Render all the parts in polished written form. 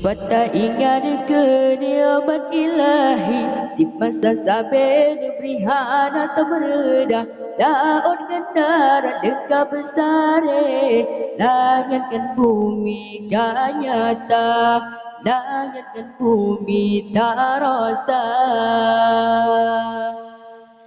Pada ingat ke nikmat ilahi di masa sabar berihan atau meredah daun gendaran dekat besar langit dan bumi kan nyata langit dan bumi tak rasa.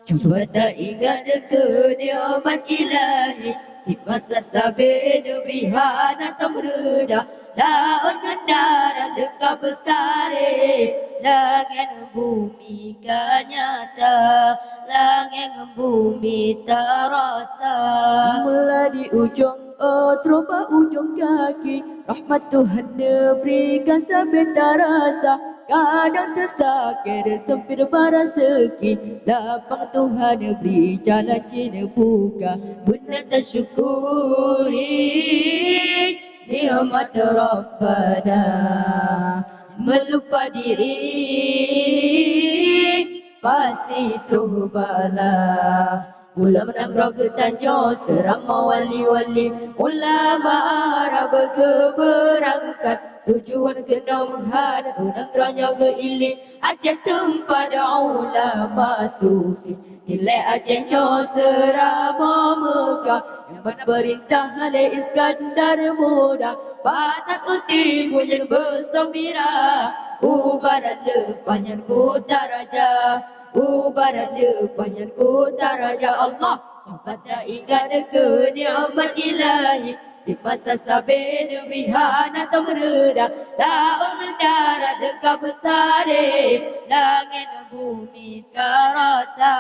Cuba tak ingat ke nikmat ilahi di masa sabar berihan atau meredah daun gendaran dekat besar langit bumi kan nyata langit bumi terasa. Mula di ujung teropak ujung kaki rahmat Tuhan berikan sampai terasa. Kadang tersakit sempit baraseki lapang Tuhan beri jalan cina buka. Benar tersyukuri nikmat Rabbana melupa diri pasti terus bala. Ulama menang getanjo serama wali-wali ulama Arab berangkat tujuan kena menghadap unang geranya ke ili Aceh tempat ulama sufi nilai Acehnya serama Mekah yang perintah oleh Iskandar muda batas uti bunyi bersembira ubaran depannya kota raja ubaran depannya kota raja. Allah cepat tak ingat ke nikmat ilahi di masa sabar berihan atau meredah daun gendaran dekat besar langit bumi terasa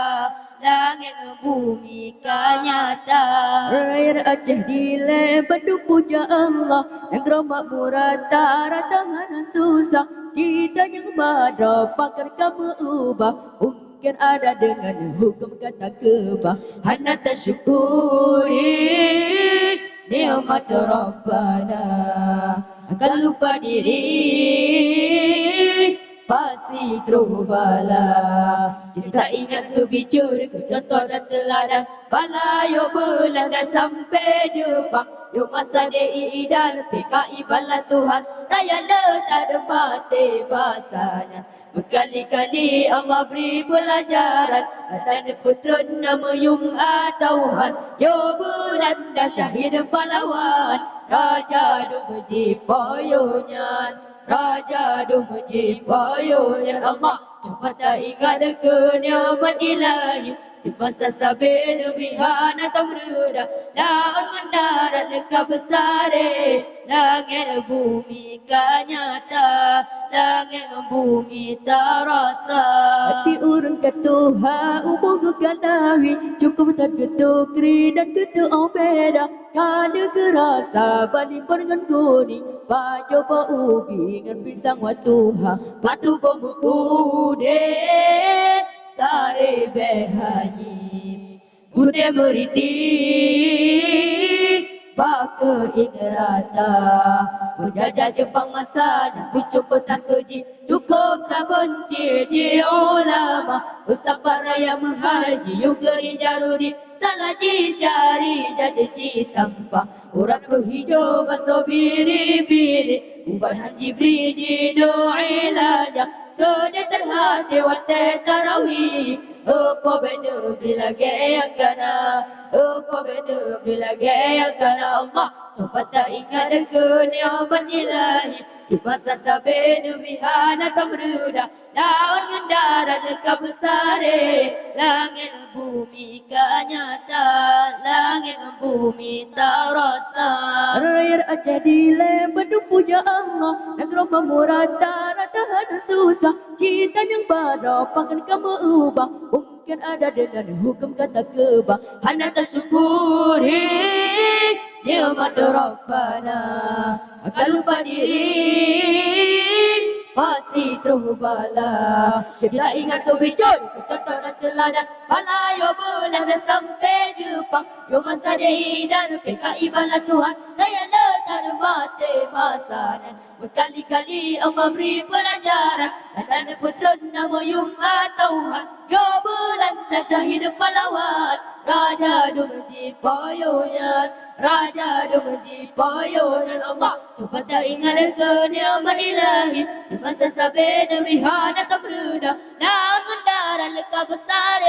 langit bumi kan nyata. Rakyat Aceh dilempar puja Allah yang rahmat murah tak tahan susah cita yang badar pakar kamu ubah mungkin ada dengan hukum kata kebah. Hana tersyukuri nikmat Rabbana akan lupa diri pasti terus bala. Kita ingat ke bicara ke contoh dan teladan balayo belah dah sampai Jepang yo masa DI dan PKI bala Tuhan raya letak ada mati bahasanya. Berkali-kali Allah beri pelajaran dan putra nama Yung Atauhan yo belanda syahid pahlawan raja dumji poyonyan raja dumji poyonyan. Allah cepat tak ingat ke nikmat ilahi di masa sabar berihan atau meredah daun gendaran dekat besar langit bumi kan nyata langit bumi terasa. Hati urun ke Tuhan umur ke Nabi cukup tak ketukri dan ketu beda kana kerasa banding dengan kuning baju bau ubi dengan pisang wa Tuhan batu bomu ude sare behanyi Ute meritik baka ingrata penjajah Jepang masanya cukup tak keji cukup tak benci ji ulama usaha raya menghaji yuk geri jarudi salah dicari jadi tanpa orang roh hijau baso biri-biri uban haji briji do'ilaja sudah terhati wate tarawih apa benda bila gaya kana apa benda bila gaya kana. Allah cepat tak ingat ke nikmat ilahi di masa sabar berihan atau meredah daun gendaran dekat besar langit bumi kan nyata langit bumi terasa. Rakyat Aceh dilempar puja Allah dan rahmat murah tak tahan susah cinta yang baru pakan kamu ubah mungkin ada dengan hukum kata kebah. Hana tersyukuri nikmat Rabbana akan lupa diri pasti terus bala. Kita ingat ke bicara ke contoh dan teladan balayo belah dah sampai Jepang yo masa DI dan PKI bala Tuhan raya letak mati masanya Berkali-kali Allah beri pelajaran. Dan ada putera nama Tauhan. Dia Belanda syahid pahlawan. Raja Dumji Payoyan, Raja Dumji Payoyan. Allah cuba tak ingat ke nikmat ilahi. Di masa sabar berihan atau berudah. Langan darah leka besar.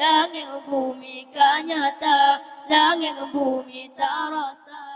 Langit bumi kan nyata. Langit bumi tak rasa.